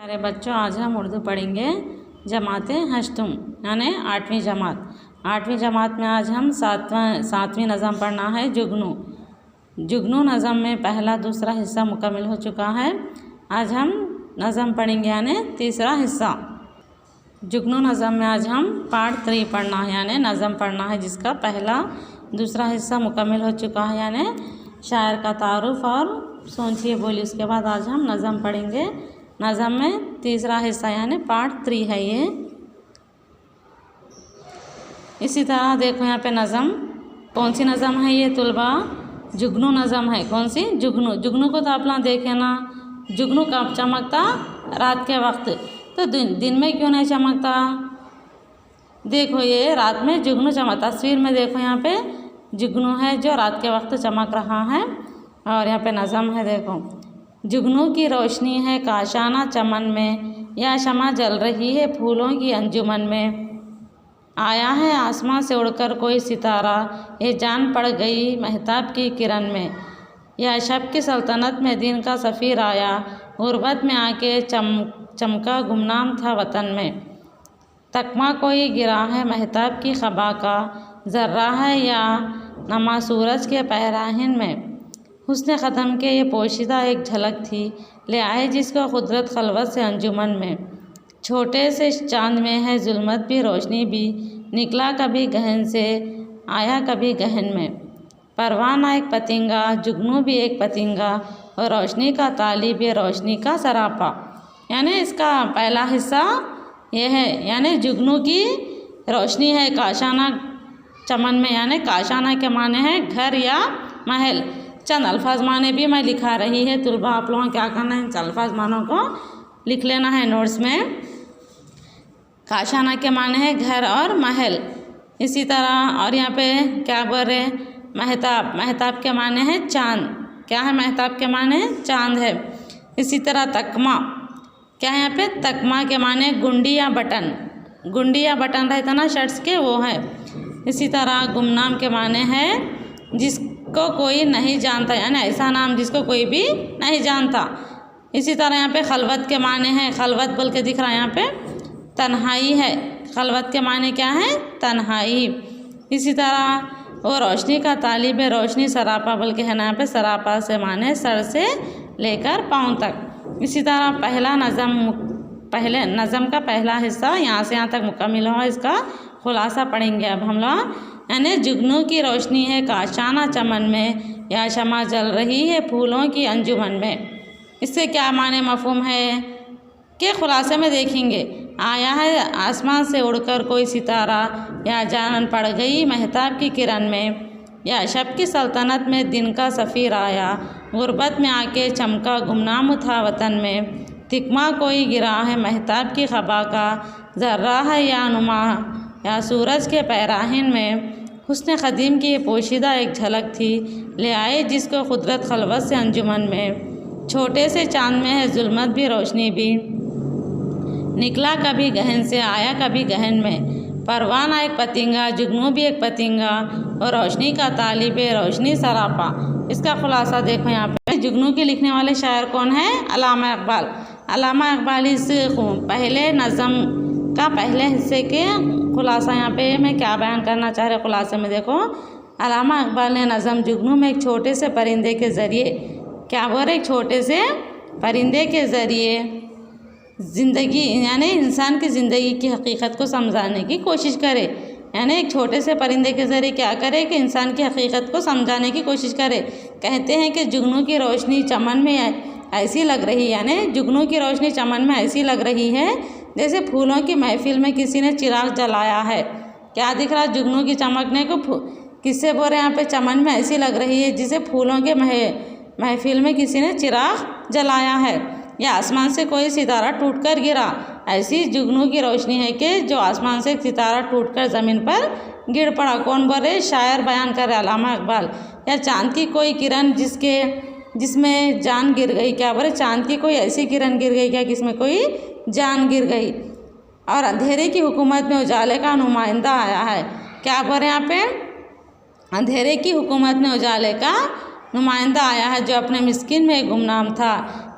अरे बच्चों, आज हम उर्दू पढ़ेंगे जमात हश्तुम यानी 8वीं जमात। 8वीं जमात में आज हम सातवीं नज़म पढ़ना है जुगनू। जुगनू नज़म में पहला दूसरा हिस्सा मुकम्मल हो चुका है। आज हम नज़म पढ़ेंगे यानी तीसरा हिस्सा। जुगनू नज़म में आज हम पार्ट 3 पढ़ना है यानी नज़म पढ़ना है, जिसका पहला दूसरा हिस्सा मुकम्मल हो चुका है यानी शायर का तारुफ और सोचिए बोली। उसके बाद आज हम नज़म पढ़ेंगे। नज़म में तीसरा हिस्सा यानी पार्ट 3 है ये। इसी तरह देखो यहाँ पे नज़म, कौन सी नज़म है ये तुलबा? जुगनू नज़म है। कौन सी? जुगनू। जुगनू को तो आप लोग देखे ना, जुगनू कब चमकता? रात के वक्त। तो दिन में क्यों नहीं चमकता? देखो ये रात में जुगनू चमकता। तस्वीर में देखो यहाँ पे जुगनू है जो रात के वक्त चमक रहा है। और यहाँ पे नज़म है, देखो। जुगनू की रोशनी है काशाना चमन में, या शमा जल रही है फूलों की अंजुमन में। आया है आसमां से उड़कर कोई सितारा, ये जान पड़ गई महताब की किरण में। या शब की सल्तनत में दिन का सफ़ीर आया, गुर्बत में आके चमका गुमनाम था वतन में। तकमा कोई गिरा है महताब की खबा का, ज़र्रा है या नमा सूरज के पहराहिन में। हुस्न ख़त्म के ये पोशीदा एक झलक थी, ले आए जिसको कुदरत खलवत से अंजुमन में। छोटे से चांद में है जुल्मत भी रोशनी भी, निकला कभी गहन से आया कभी गहन में। परवाना एक पतिंगा, जुगनू भी एक पतिंगा, और रोशनी का तालिब ये रोशनी का सरापा। यानी इसका पहला हिस्सा ये है, यानी जुगनू की रोशनी है काशाना चमन में, यानी काशाना के माने हैं घर या महल। चंद अल्फाज माने भी मैं लिखा रही है तुलबा, आप लोगों क्या करना है, इन अल्फाज मानों को लिख लेना है नोट्स में। काशाना के माने हैं घर और महल। इसी तरह और यहाँ पे क्या बोल रहे? महताब। महताब के माने हैं चांद। क्या है महताब के माने? चांद है। इसी तरह तकमा, क्या है यहाँ पे? तकमा के माने गुंडी या बटन। गुंडी या बटन रहता ना शर्ट्स के, वो है। इसी तरह गुमनाम के माने हैं जिसको कोई नहीं जानता, यानी ऐसा नाम जिसको कोई भी नहीं जानता। इसी तरह यहाँ पे खलवत के माने हैं, खलवत बोल के दिख रहा है यहाँ पे, तन्हाई है। खलवत के माने क्या है? तन्हाई। इसी तरह वो रोशनी का तालिब है, रोशनी सरापा बोल के है ना, यहाँ पे सरापा से माने सर से लेकर पाँव तक। इसी तरह पहले नज़म का पहला हिस्सा यहाँ से यहाँ तक मुकम्मल हुआ। इसका खुलासा पढ़ेंगे अब हम लोग। यानी जुगनू की रोशनी है काशाना चमन में, या शमा जल रही है फूलों की अंजुमन में। इससे क्या माने मफ़हूम है के खुलासे में देखेंगे। आया है आसमान से उड़कर कोई सितारा, या जान पड़ गई महताब की किरण में। या शब की सल्तनत में दिन का सफ़ीर आया, गुर्बत में आके चमका गुमनाम था वतन में। तिकमा कोई गिरा है महताब की खबा का, ज़र्रा है या नुमा या सूरज के पैराहिन में। हुस्न क़दीम की ये पोशीदा एक झलक थी, ले आए जिसको कुदरत खलवत से अंजुमन में। छोटे से चांद में है जुल्मत भी रोशनी भी, निकला कभी गहन से आया कभी गहन में। परवाना एक पतिंगा, जुगनू भी एक पतिंगा, और रोशनी का तालिब रोशनी सरापा। इसका खुलासा देखो यहाँ पे। जुगनू के लिखने वाले शायर कौन है? अल्लामा इकबाल। अल्लामा इकबाल इस पहले नज़म का पहले हिस्से के खुलासा यहाँ पे मैं क्या बयान करना चाह रहे खुलासे में देखो। अल्लामा इकबाल ने नज़म जुगनू में एक छोटे से परिंदे के ज़रिए, क्या बोल रहे? एक छोटे से परिंदे के ज़रिए ज़िंदगी यानी इंसान की ज़िंदगी की हकीकत को समझाने की कोशिश करे। यानी एक छोटे से परिंदे के ज़रिए क्या करे कि इंसान की हकीकत को समझाने की कोशिश करे। कहते हैं कि जुगनू की रोशनी चमन में ऐसी लग रही है, यानी जुगनू की रोशनी चमन में ऐसी लग रही है जैसे फूलों की महफिल में किसी ने चिराग जलाया है। क्या दिख रहा है? जुगनू की चमकने को किससे बोल रहे हैं यहाँ पे? चमन में ऐसी लग रही है जिसे फूलों के महफिल में किसी ने चिराग जलाया है, या आसमान से कोई सितारा टूटकर गिरा। ऐसी जुगनू की रोशनी है कि जो आसमान से सितारा टूटकर ज़मीन पर गिर पड़ा। कौन बोल रहे? शायर बयान कर रहे अल्लामा इकबाल। या चांद की कोई किरण जिसमें जान गिर गई। क्या बोले? चांद की कोई ऐसी किरण गिर गई क्या जिसमें कोई जान गिर गई। और अंधेरे की हुकूमत में उजाले का नुमाइंदा आया है। क्या बोल रहे हैं यहाँ पे? अंधेरे की हुकूमत में उजाले का नुमाइंदा आया है, जो अपने मिस्किन में गुमनाम था।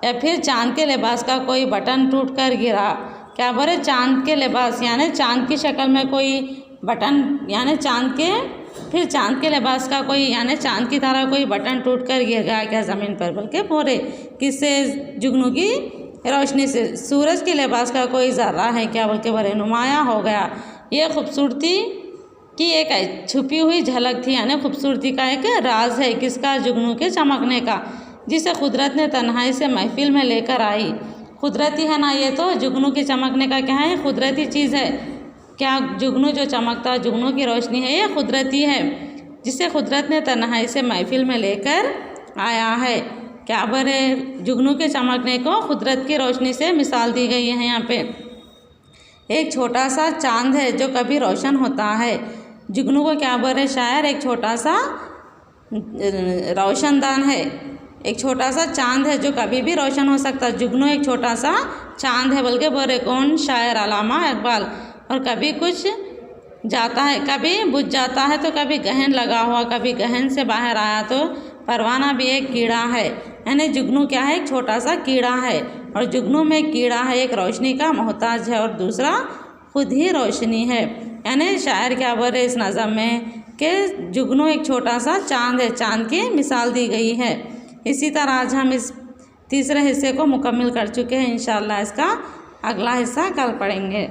या फिर चांद के लिबास का कोई बटन टूटकर गिरा। क्या बोले, चांद के लिबास यानी चांद की शक्ल में कोई बटन, यानी चांद के लिबास का कोई, यानी चांद की तरह कोई बटन टूटकर गिर गया क्या ज़मीन पर, बल्कि बोरे किससे, जुगनू की रोशनी से। सूरज के लिबास का कोई ज़र्रा है क्या, बल्कि बोरे नुमाया हो गया। ये खूबसूरती की एक छुपी हुई झलक थी, यानी खूबसूरती का एक राज है किसका, जुगनू के चमकने का, जिसे कुदरत ने तन्हाई से महफिल में लेकर आई। कुदरती है ना ये, तो जुगनू के चमकने का क्या है, कुदरती चीज़ है। क्या जुगनू जो चमकता, जुगनू की रोशनी है, ये कुदरती है, जिसे कुदरत ने तन्हाई से महफिल में लेकर आया है। क्या बोले, जुगनू के चमकने को कुदरत की रोशनी से मिसाल दी गई है यहाँ पे। एक छोटा सा चांद है जो कभी रोशन होता है। जुगनू को क्या बोले शायर, एक छोटा सा रोशनदान है, एक छोटा सा चांद है जो कभी भी रोशन हो सकता। जुगनू एक छोटा सा चांद है, बल्कि बोले कौन, शायर अल्लामा इकबाल। और कभी कुछ जाता है, कभी बुझ जाता है, तो कभी गहन लगा हुआ, कभी गहन से बाहर आया, तो परवाना भी एक कीड़ा है। यानी जुगनू क्या है, एक छोटा सा कीड़ा है, और जुगनू में एक कीड़ा है, एक रोशनी का मोहताज है और दूसरा खुद ही रोशनी है। यानी शायर क्या बोल रहे इस नज़म में कि जुगनू एक छोटा सा चांद है, चांद की मिसाल दी गई है। इसी तरह आज हम इस तीसरे हिस्से को मुकम्मल कर चुके हैं। इंशाअल्लाह इसका अगला हिस्सा कल पढ़ेंगे।